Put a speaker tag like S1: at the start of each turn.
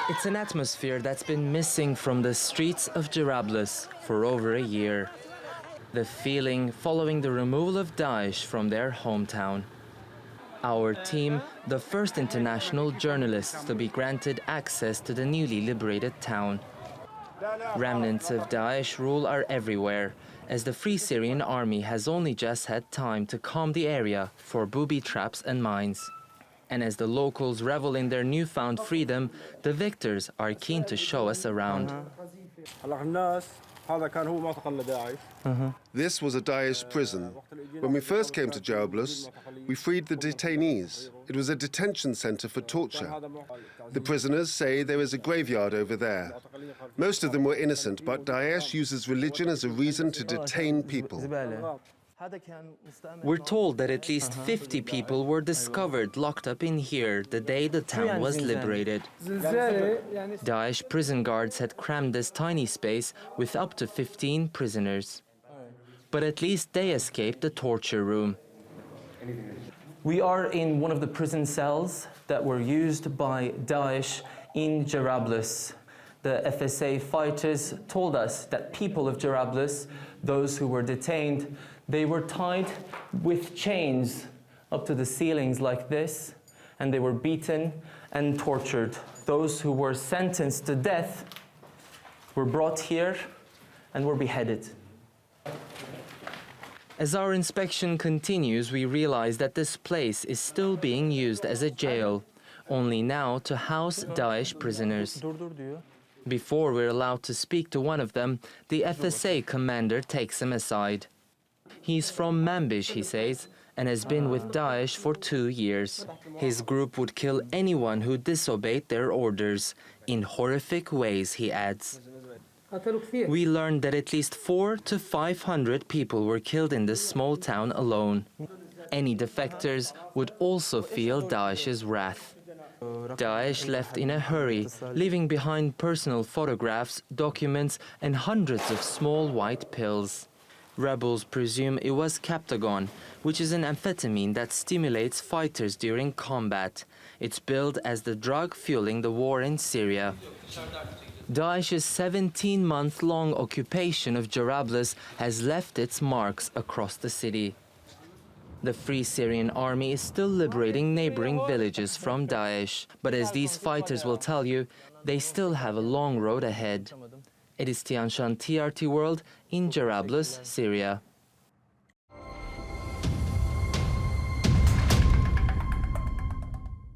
S1: It's an atmosphere that's been missing from the streets of Jarablus for over a year. The feeling following the removal of Daesh from their hometown. Our team, the first international journalists to be granted access to the newly liberated town. Remnants of Daesh rule are everywhere, as the Free Syrian Army has only just had time to calm the area for booby traps and mines. And as the locals revel in their newfound freedom, the victors are keen to show us around.
S2: This was a Daesh prison. When we first came to Jarablus, we freed the detainees. It was a detention center for torture. The prisoners say there is a graveyard over there. Most of them were innocent, but Daesh uses religion as a reason to detain people.
S1: We're told that at least 50 people were discovered locked up in here the day the town was liberated. Daesh prison guards had crammed this tiny space with up to 15 prisoners. But at least they escaped the torture room. We are in one of the prison cells that were used by Daesh in Jarablus. The FSA fighters told us that people of Jarablus, those who were detained, they were tied with chains up to the ceilings like this, and they were beaten and tortured. Those who were sentenced to death were brought here and were beheaded. As our inspection continues, we realize that this place is still being used as a jail, only now to house Daesh prisoners. Before we're allowed to speak to one of them, the FSA commander takes him aside. He's from Manbij, he says, and has been with Daesh for 2 years. His group would kill anyone who disobeyed their orders, in horrific ways, he adds. We learned that at least 400 to 500 people were killed in this small town alone. Any defectors would also feel Daesh's wrath. Daesh left in a hurry, leaving behind personal photographs, documents, and hundreds of small white pills. Rebels presume it was Captagon, which is an amphetamine that stimulates fighters during combat. It's billed as the drug fueling the war in Syria. Daesh's 17-month-long occupation of Jarablus has left its marks across the city. The Free Syrian Army is still liberating neighboring villages from Daesh, but as these fighters will tell you, they still have a long road ahead. It is Tianshan, TRT World in Jarablus, Syria.